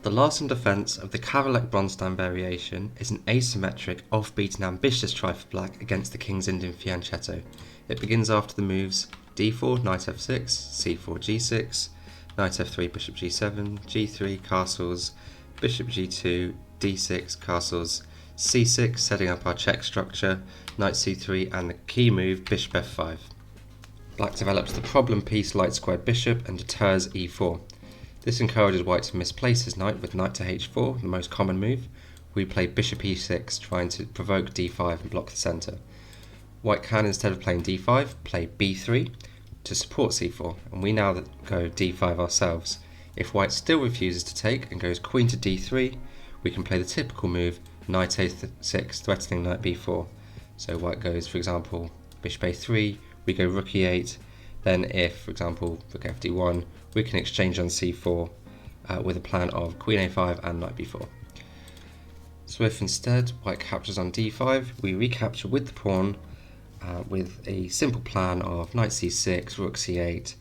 The last in defence of the Cavalic-Bronstein variation is an asymmetric off-beat and ambitious try for black against the King's Indian fianchetto. It begins after the moves d4, knight f6, c4, g6, knight f3, bishop g7, g3, castles, bishop g2, d6, castles, c6, setting up our check structure, knight c3, and the key move, bishop f5. Black develops the problem piece light squared bishop and deters e4. This encourages white to misplace his knight with knight to h4, the most common move. We play bishop e6, trying to provoke d5 and block the centre. White can, instead of playing d5, play b3 to support c4, and we now go d5 ourselves. If white still refuses to take and goes queen to d3, we can play the typical move, knight a6, threatening knight b4. So white goes, for example, bishop a3, we go rook e8, then if, for example, rook fd1, we can exchange on c4 with a plan of queen a5 and knight b4. So if instead white captures on d5, we recapture with the pawn with a simple plan of knight c6, rook c8,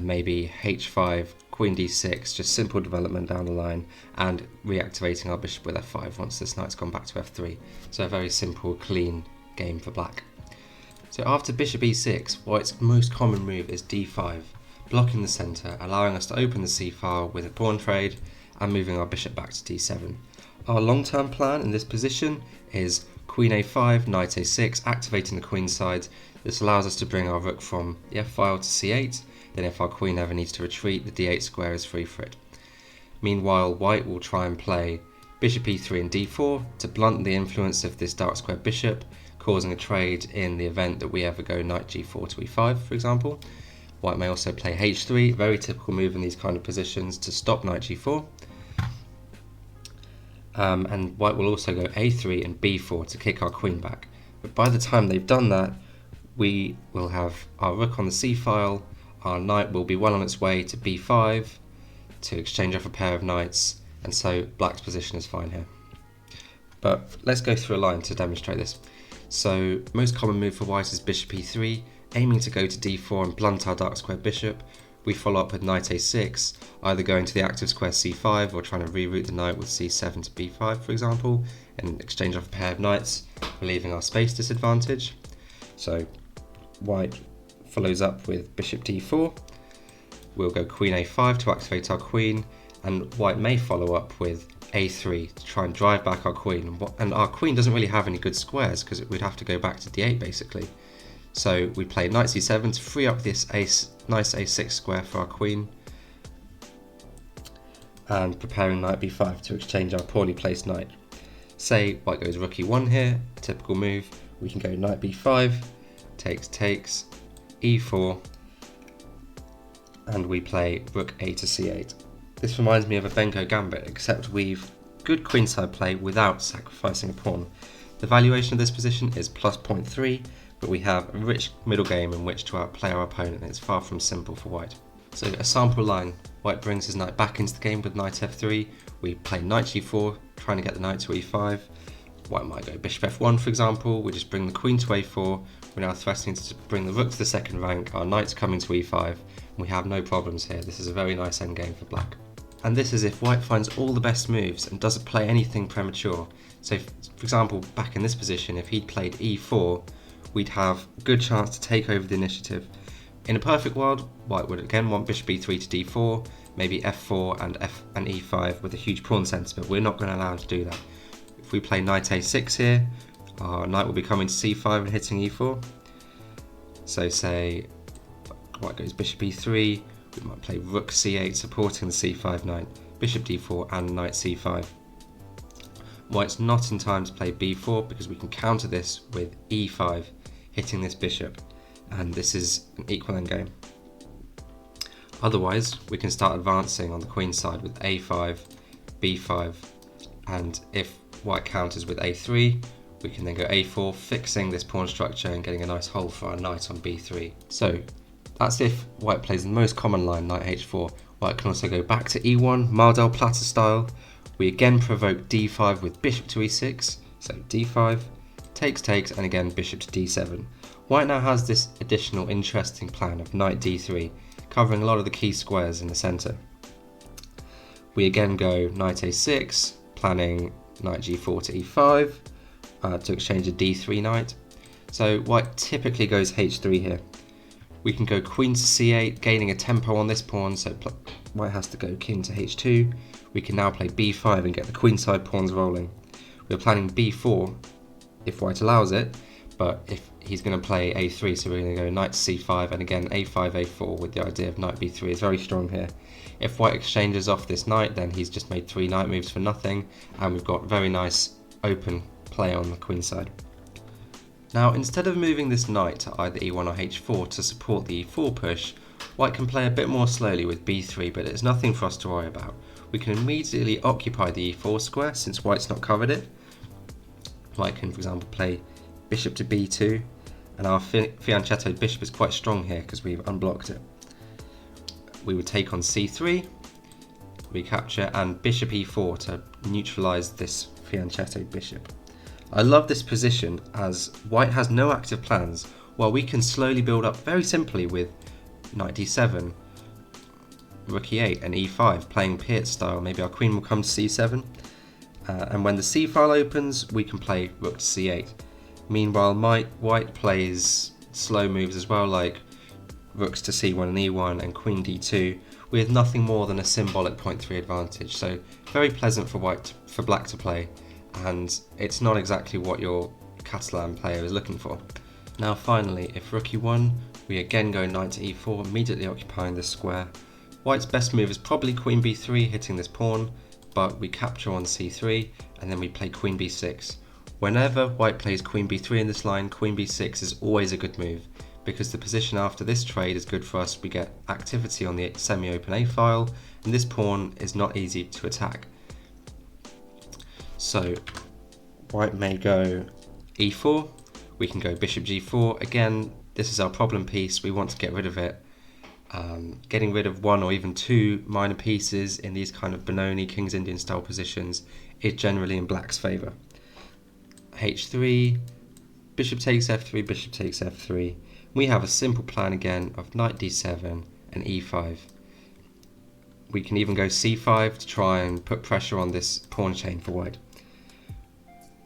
maybe h5, queen d6, just simple development down the line, and reactivating our bishop with f5 once this knight's gone back to f3. So a very simple, clean game for black. So after bishop e6, white's most common move is d5, blocking the centre, allowing us to open the c-file with a pawn trade and moving our bishop back to d7. Our long-term plan in this position is queen a5, knight a6, activating the queen side. This allows us to bring our rook from the f-file to c8, then if our queen ever needs to retreat, the d8 square is free for it. Meanwhile, white will try and play bishop e3 and d4 to blunt the influence of this dark square bishop, causing a trade in the event that we ever go knight g4 to e5, for example. White may also play h3, very typical move in these kind of positions to stop knight g4. And white will also go a3 and b4 to kick our queen back. But by the time they've done that, we will have our rook on the c-file, our knight will be well on its way to b5 to exchange off a pair of knights, and so black's position is fine here. But let's go through a line to demonstrate this. So most common move for white is bishop e3, aiming to go to d4 and blunt our dark square bishop. We follow up with knight a6, either going to the active square c5 or trying to reroute the knight with c7 to b5, for example, and exchange off a pair of knights, relieving our space disadvantage. So white follows up with bishop d4. We'll go queen a5 to activate our queen, and white may follow up with a3 to try and drive back our queen. And our queen doesn't really have any good squares because we'd have to go back to d8 basically. So we play knight c7 to free up this nice a6 square for our queen, and preparing knight b5 to exchange our poorly placed knight. Say white goes rook e1 here, typical move. We can go knight b5, takes, e4, and we play rook a to c8. This reminds me of a Benko gambit, except we've good queenside play without sacrificing a pawn. The valuation of this position is plus 0.3, but we have a rich middle game in which to outplay our opponent, and it's far from simple for white. So a sample line, white brings his knight back into the game with knight f3, we play knight g4, trying to get the knight to e5, white might go bishop f1 for example, we just bring the queen to a4, we're now threatening to bring the rook to the second rank, our knight's coming to e5, and we have no problems here. This is a very nice endgame for black. And this is if white finds all the best moves and doesn't play anything premature. So for example, back in this position, if he'd played e4, we'd have a good chance to take over the initiative. In a perfect world, white would again want bishop e3 to d4, maybe f4 and e5 with a huge pawn centre, but we're not going to allow him to do that. If we play knight a6 here, our knight will be coming to c5 and hitting e4. So say white goes bishop e3, we might play rook c8 supporting the c5 knight, bishop d4 and knight c5. White's not in time to play b4 because we can counter this with e5, hitting this bishop, and this is an equal endgame. Otherwise, we can start advancing on the queen side with a5, b5, and if white counters with a3, we can then go a4, fixing this pawn structure and getting a nice hole for our knight on b3. So that's if white plays the most common line, knight h4. White can also go back to e1, Mardel platter style. We again provoke d5 with bishop to e6, so d5, takes, and again bishop to d7. White now has this additional interesting plan of knight d3, covering a lot of the key squares in the centre. We again go knight a6, planning knight g4 to e5 to exchange a d3 knight. So white typically goes h3 here. We can go queen to c8, gaining a tempo on this pawn, so white has to go king to h2. We can now play b5 and get the queenside pawns rolling. We're planning b4 if white allows it, but if he's going to play a3, so we're going to go knight to c5, and again a5, a4 with the idea of knight b3 is very strong here. If white exchanges off this knight, then he's just made 3 knight moves for nothing, and we've got very nice open play on the queenside. Now, instead of moving this knight to either e1 or h4 to support the e4 push, white can play a bit more slowly with b3, but it's nothing for us to worry about. We can immediately occupy the e4 square since white's not covered it. White can, for example, play bishop to b2, and our fianchettoed bishop is quite strong here because we've unblocked it. We would take on c3, recapture, and bishop e4 to neutralise this fianchettoed bishop. I love this position as white has no active plans, while we can slowly build up very simply with knight d7, rook e8 and e5, playing Piet style. Maybe our queen will come to c7, and when the c file opens we can play rook to c8. Meanwhile white plays slow moves as well, like rooks to c1 and e1 and queen d2, with nothing more than a symbolic point3 advantage. So very pleasant for black to play, and it's not exactly what your Catalan player is looking for. Now finally, if rook e1, we again go knight to e4, immediately occupying this square. White's best move is probably queen b3, hitting this pawn, but we capture on c3, and then we play queen b6. Whenever white plays queen b3 in this line, queen b6 is always a good move, because the position after this trade is good for us. We get activity on the semi-open a file, and this pawn is not easy to attack. So white may go e4, we can go bishop g4. Again, this is our problem piece, we want to get rid of it. Getting rid of 1 or even 2 minor pieces in these kind of Benoni, King's Indian style positions is generally in black's favour. h3, bishop takes f3, bishop takes f3. We have a simple plan again of knight d7 and e5. We can even go c5 to try and put pressure on this pawn chain for white.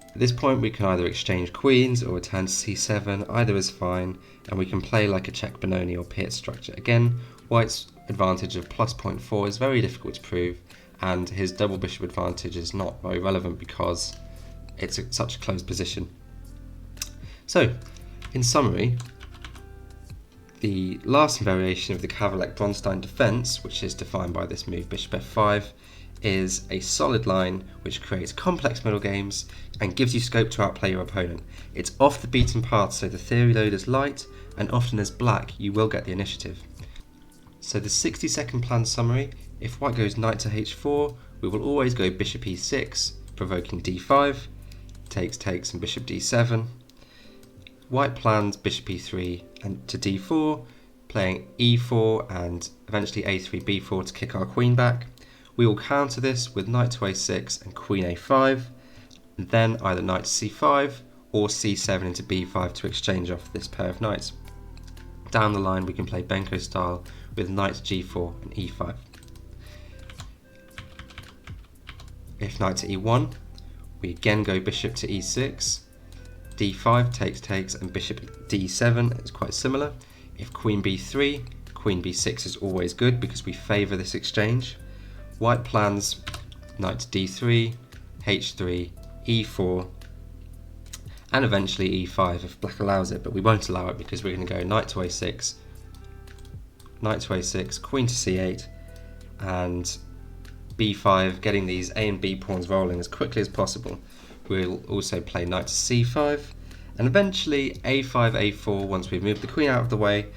At this point we can either exchange queens or return to c7, either is fine, and we can play like a Czech Benoni or Piet structure. Again, white's advantage of plus 0.4 is very difficult to prove, and his double bishop advantage is not very relevant because it's such a close position. So, in summary, the last variation of the Kavalek-Bronstein defence, which is defined by this move bishop f5, is a solid line which creates complex middle games and gives you scope to outplay your opponent. It's off the beaten path, so the theory load is light, and often as black you will get the initiative. So the 60-second plan summary: if white goes knight to h4, we will always go bishop e6, provoking d5, takes and bishop d7. White plans bishop e3 and to d4, playing e4 and eventually a3, b4 to kick our queen back. We will counter this with knight to a6 and queen a5, and then either knight to c5 or c7 into b5 to exchange off this pair of knights. Down the line we can play Benko style with knight to g4 and e5. If knight to e1, we again go bishop to e6, d5 takes and bishop d7 is quite similar. If queen b3, queen b6 is always good because we favour this exchange. White plans knight to d3, h3, e4, and eventually e5 if black allows it, but we won't allow it because we're going to go knight to a6, queen to c8, and b5, getting these a and b pawns rolling as quickly as possible. We'll also play knight to c5, and eventually a5, a4 once we've moved the queen out of the way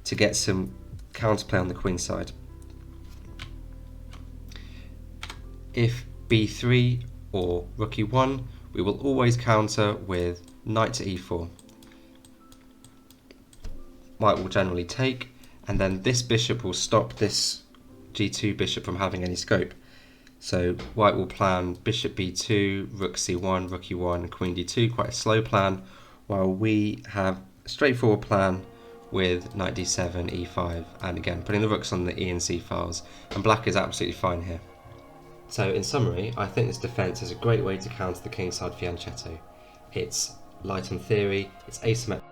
to get some counterplay on the queen side. If b3 or rook e1, we will always counter with knight to e4. White will generally take, and then this bishop will stop this g2 bishop from having any scope. So white will plan bishop b2, rook c1, rook e1, queen d2, quite a slow plan, while we have a straightforward plan with knight d7, e5, and again putting the rooks on the e and c files, and black is absolutely fine here. So in summary, I think this defence is a great way to counter the kingside fianchetto. It's light on theory, it's asymmetric,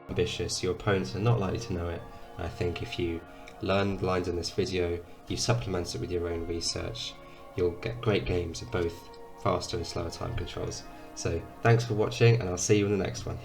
ambitious, your opponents are not likely to know it, and I think if you learn the lines in this video, you supplement it with your own research, you'll get great games of both faster and slower time controls. So thanks for watching, and I'll see you in the next one.